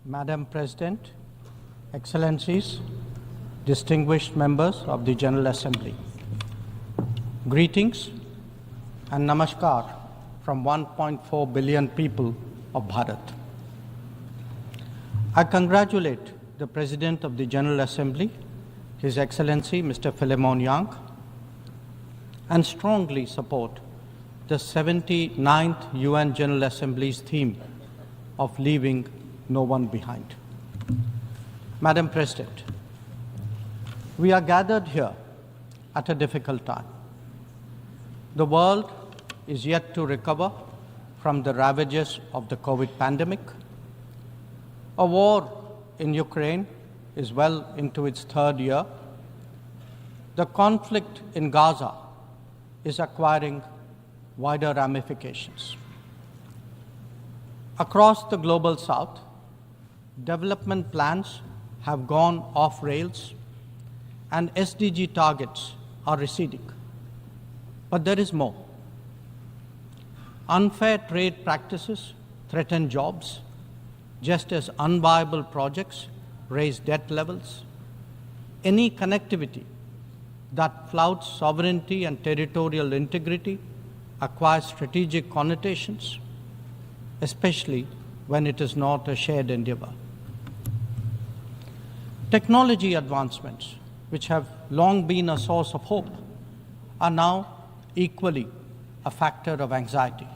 Madam President, Excellencies, distinguished members of the General Assembly, greetings and namaskar from 1.4 billion people of Bharat. I congratulate the President of the General Assembly, His Excellency Mr. Philemon Yang, and strongly support the 79th UN General Assembly's theme of leaving no one behind. Madam President, we are gathered here at a difficult time. The world is yet to recover from the ravages of the COVID pandemic. A war in Ukraine is well into its third year. The conflict in Gaza is acquiring wider ramifications. Across the global south, development plans have gone off rails and SDG targets are receding. But there is more. Unfair trade practices threaten jobs, just as unviable projects raise debt levels. Any connectivity that flouts sovereignty and territorial integrity acquires strategic connotations, especially when it is not a shared endeavor. Technology advancements, which have long been a source of hope, are now equally a factor of anxiety.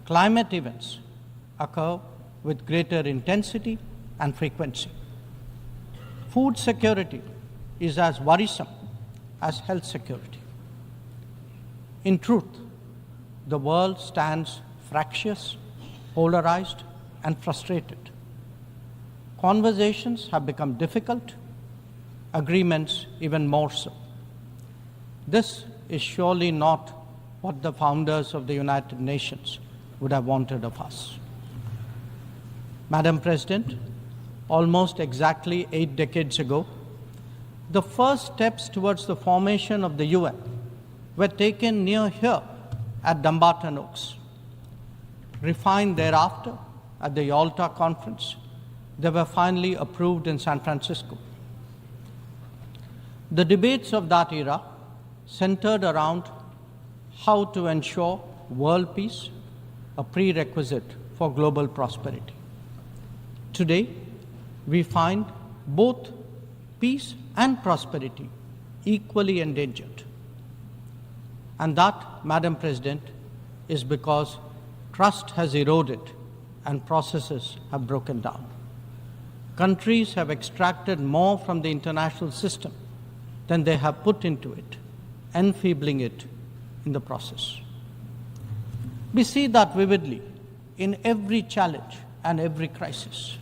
Climate events occur with greater intensity and frequency. Food security is as worrisome as health security. In truth, the world stands fractious, polarized, and frustrated. Conversations have become difficult, agreements even more so. This is surely not what the founders of the United Nations would have wanted of us. Madam President, almost exactly 8 decades ago, the first steps towards the formation of the UN were taken near here at Dumbarton Oaks. Refined thereafter at the Yalta Conference, they were finally approved in San Francisco. The debates of that era centered around how to ensure world peace, a prerequisite for global prosperity. Today, we find both peace and prosperity equally endangered. And that, Madam President, is because trust has eroded and processes have broken down. Countries have extracted more from the international system than they have put into it, enfeebling it in the process. We see that vividly in every challenge and every crisis.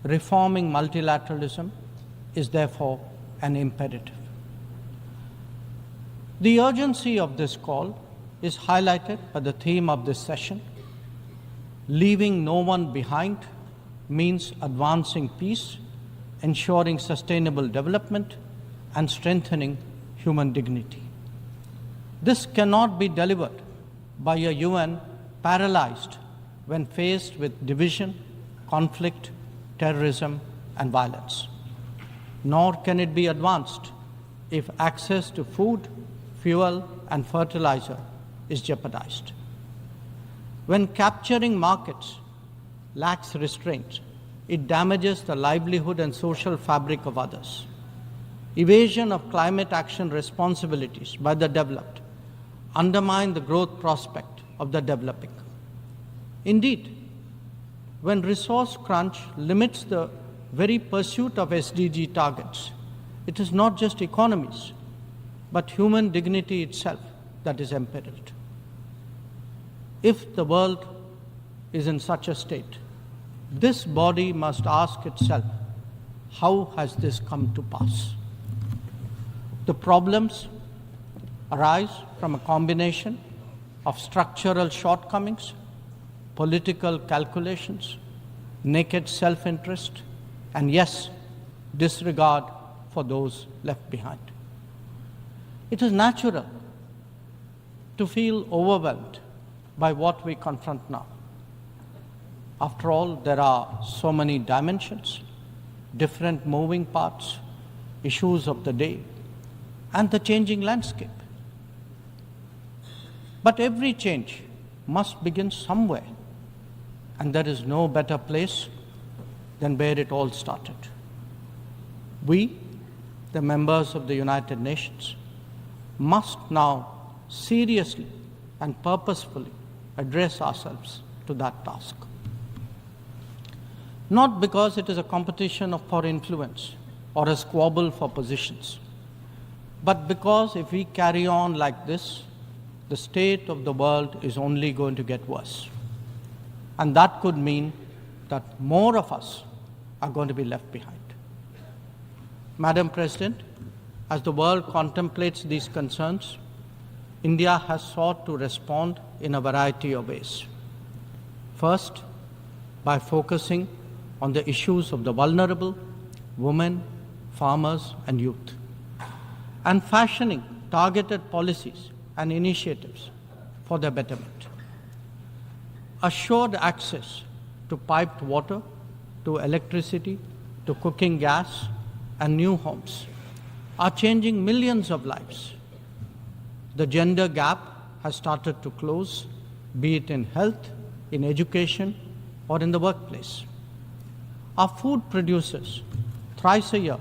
Reforming multilateralism is therefore an imperative. The urgency of this call is highlighted by the theme of this session. Leaving no one behind means advancing peace, ensuring sustainable development, and strengthening human dignity. This cannot be delivered by a UN paralyzed when faced with division, conflict, terrorism, and violence. Nor can it be advanced if access to food, fuel, and fertilizer is jeopardized. When capturing markets lacks restraint, it damages the livelihood and social fabric of others. Evasion of climate action responsibilities by the developed undermine the growth prospect of the developing. Indeed, when resource crunch limits the very pursuit of SDG targets, it is not just economies, but human dignity itself that is imperiled. If the world is in such a state, this body must ask itself, how has this come to pass? The problems arise from a combination of structural shortcomings, political calculations, naked self-interest, and yes, disregard for those left behind. It is natural to feel overwhelmed by what we confront now. After all, there are so many dimensions, different moving parts, issues of the day, and the changing landscape. But every change must begin somewhere, and there is no better place than where it all started. We, the members of the United Nations, must now seriously and purposefully address ourselves to that task. Not because it is a competition for influence or a squabble for positions, but because if we carry on like this, the state of the world is only going to get worse. And that could mean that more of us are going to be left behind. Madam President, as the world contemplates these concerns, India has sought to respond in a variety of ways. First, by focusing on the issues of the vulnerable, women, farmers, and youth, and fashioning targeted policies and initiatives for their betterment. Assured access to piped water, to electricity, to cooking gas, and new homes are changing millions of lives. The gender gap has started to close, be it in health, in education, or in the workplace. Our food producers, thrice a year,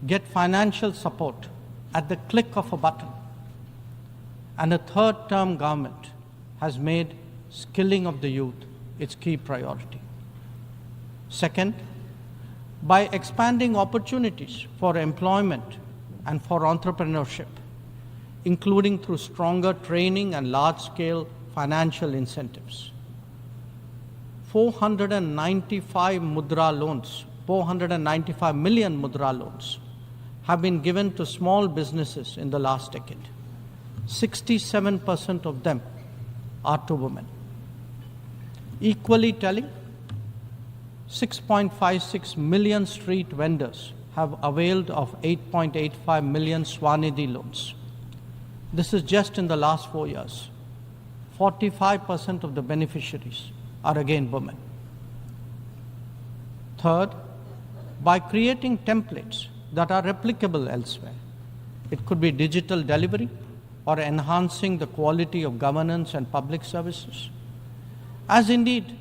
get financial support at the click of a button. And a third-term government has made skilling of the youth its key priority. Second, by expanding opportunities for employment and for entrepreneurship, including through stronger training and large-scale financial incentives. 495 million mudra loans have been given to small businesses in the last decade. 67% of them are to women. Equally telling, 6.56 million street vendors have availed of 8.85 million Swanidhi loans. This is just in the last 4 years. 45% of the beneficiaries are again women. Third, by creating templates that are replicable elsewhere. It could be digital delivery or enhancing the quality of governance and public services, as indeed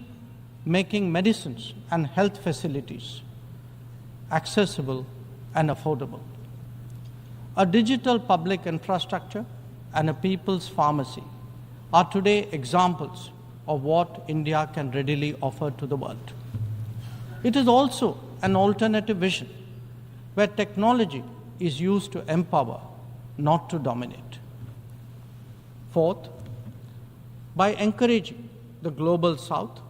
making medicines and health facilities accessible and affordable. A digital public infrastructure and a people's pharmacy are today examples of what India can readily offer to the world. It is also an alternative vision where technology is used to empower, not to dominate. Fourth, by encouraging the Global South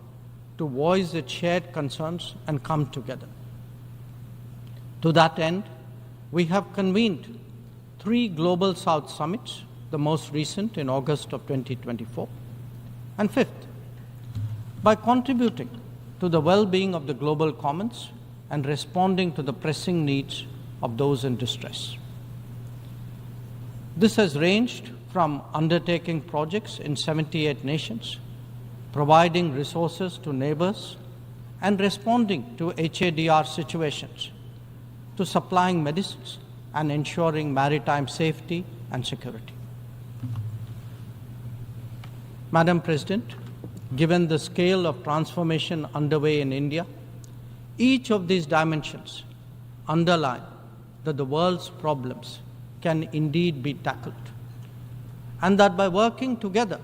to voice its shared concerns and come together. To that end, we have convened 3 Global South summits, the most recent in August of 2024. And fifth, by contributing to the well-being of the global commons and responding to the pressing needs of those in distress. This has ranged from undertaking projects in 78 nations, providing resources to neighbors, and responding to HADR situations, to supplying medicines and ensuring maritime safety and security. Madam President, given the scale of transformation underway in India, each of these dimensions underline that the world's problems can indeed be tackled, and that by working together,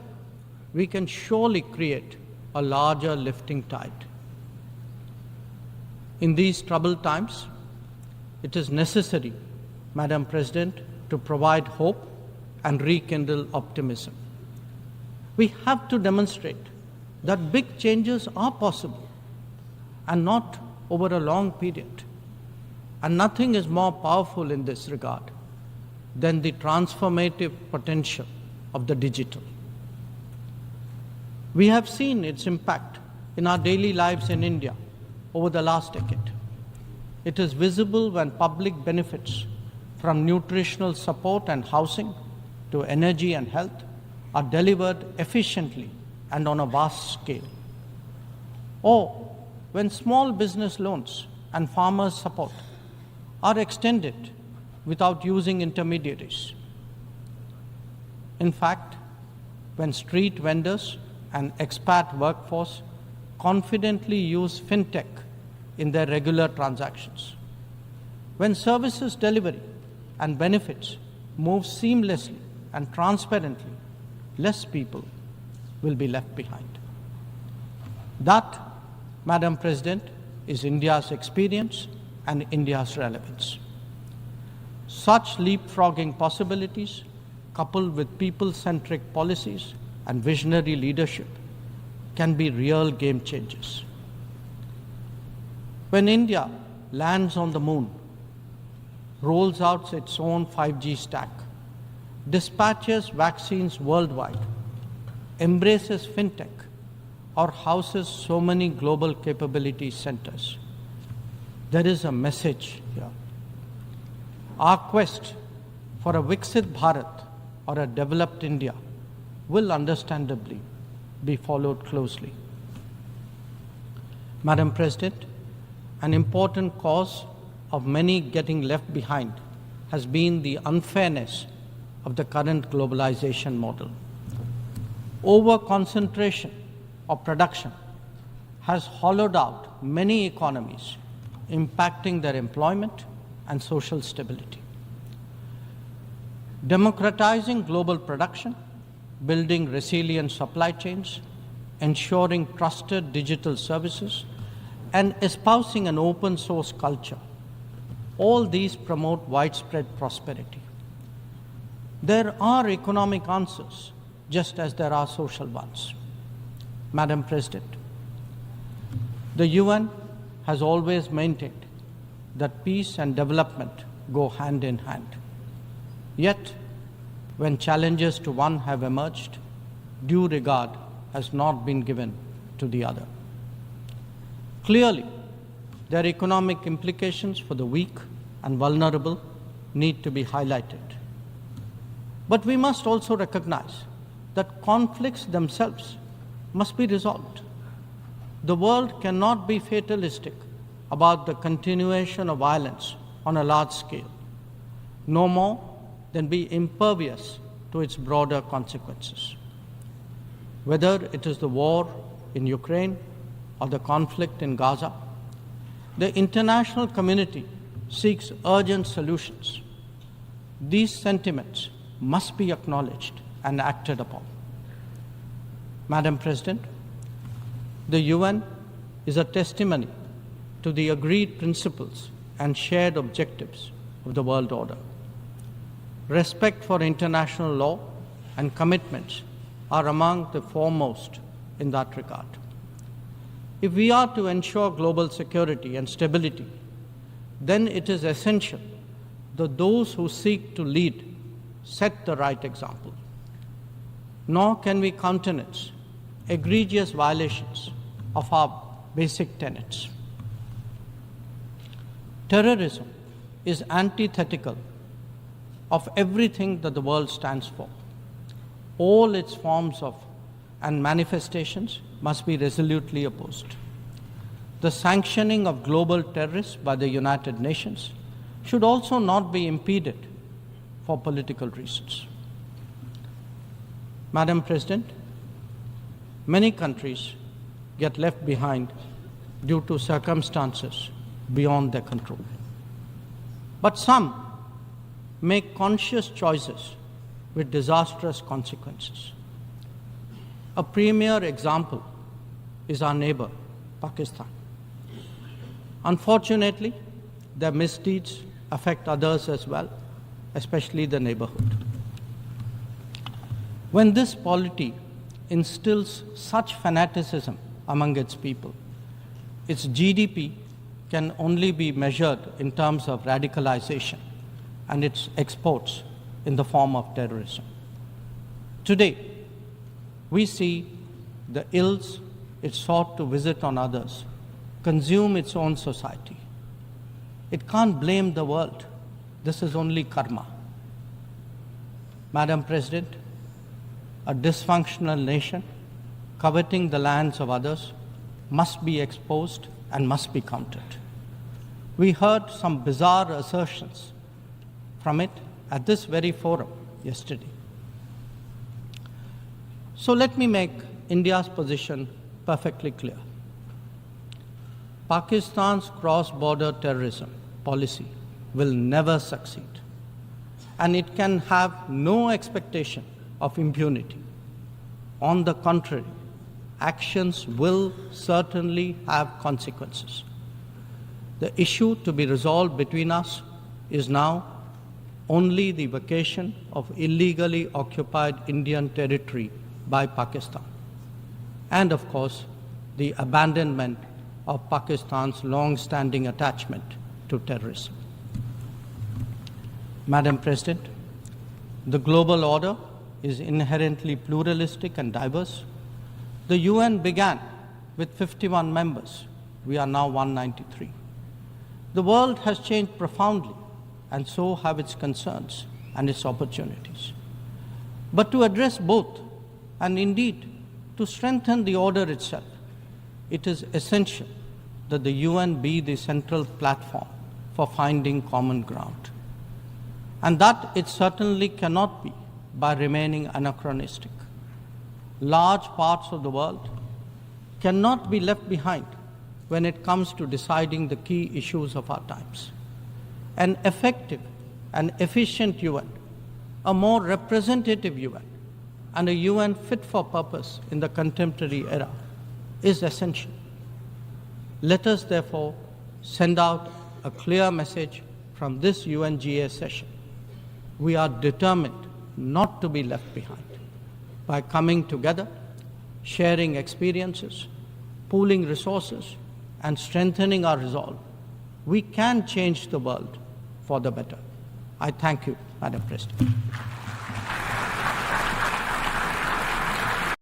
we can surely create a larger lifting tide. In these troubled times, it is necessary, Madam President, to provide hope and rekindle optimism. We have to demonstrate that big changes are possible and not over a long period. And nothing is more powerful in this regard than the transformative potential of the digital. We have seen its impact in our daily lives in India over the last decade. It is visible when public benefits from nutritional support and housing to energy and health are delivered efficiently and on a vast scale. or when small business loans and farmers' support are extended without using intermediaries. In fact, when street vendors and expat workforce confidently use fintech in their regular transactions, when services delivery and benefits move seamlessly and transparently, less people will be left behind. That, Madam President, is India's experience and India's relevance. Such leapfrogging possibilities, coupled with people-centric policies and visionary leadership, can be real game changers. When India lands on the moon, rolls out its own 5G stack, dispatches vaccines worldwide, embraces fintech, or houses so many global capability centers, there is a message here. Our quest for a Viksit Bharat or a developed India will understandably be followed closely. Madam President, an important cause of many getting left behind has been the unfairness of the current globalization model. Over-concentration of production has hollowed out many economies, impacting their employment and social stability. Democratizing global production, building resilient supply chains, ensuring trusted digital services, and espousing an open source culture, all these promote widespread prosperity. There are economic answers, just as there are social ones. Madam President, the UN has always maintained that peace and development go hand in hand. Yet, when challenges to one have emerged, due regard has not been given to the other. Clearly, their economic implications for the weak and vulnerable need to be highlighted. But we must also recognize that conflicts themselves must be resolved. The world cannot be fatalistic about the continuation of violence on a large scale, no more than be impervious to its broader consequences. Whether it is the war in Ukraine or the conflict in Gaza, the international community seeks urgent solutions. These sentiments must be acknowledged and acted upon. Madam President, the UN is a testimony to the agreed principles and shared objectives of the world order. Respect for international law and commitments are among the foremost in that regard. If we are to ensure global security and stability, then it is essential that those who seek to lead set the right example. Nor can we countenance egregious violations of our basic tenets. Terrorism is antithetical of everything that the world stands for. All its forms of and manifestations must be resolutely opposed. The sanctioning of global terrorists by the United Nations should also not be impeded for political reasons. Madam President, many countries get left behind due to circumstances beyond their control. But some make conscious choices with disastrous consequences. A premier example is our neighbor, Pakistan. Unfortunately, their misdeeds affect others as well, especially the neighborhood. When this polity instills such fanaticism among its people, its GDP can only be measured in terms of radicalization and its exports in the form of terrorism. Today, we see the ills it sought to visit on others consume its own society. It can't blame the world. This is only karma. Madam President, a dysfunctional nation coveting the lands of others must be exposed and must be countered. We heard some bizarre assertions from it at this very forum yesterday. So let me make India's position perfectly clear. Pakistan's cross-border terrorism policy will never succeed, and it can have no expectation of impunity. On the contrary, actions will certainly have consequences. The issue to be resolved between us is now only the vacation of illegally occupied Indian territory by Pakistan, and of course, the abandonment of Pakistan's long-standing attachment to terrorism. Madam President, the global order is inherently pluralistic and diverse. The UN began with 51 members. We are now 193. The world has changed profoundly, and so have its concerns and its opportunities. But to address both, and indeed to strengthen the order itself, it is essential that the UN be the central platform for finding common ground. And that it certainly cannot be by remaining anachronistic. Large parts of the world cannot be left behind when it comes to deciding the key issues of our times. An effective and efficient UN, a more representative UN, and a UN fit for purpose in the contemporary era is essential. Let us therefore send out a clear message from this UNGA session. We are determined not to be left behind. By coming together, sharing experiences, pooling resources, and strengthening our resolve, we can change the world for the better. I thank you, Madam President.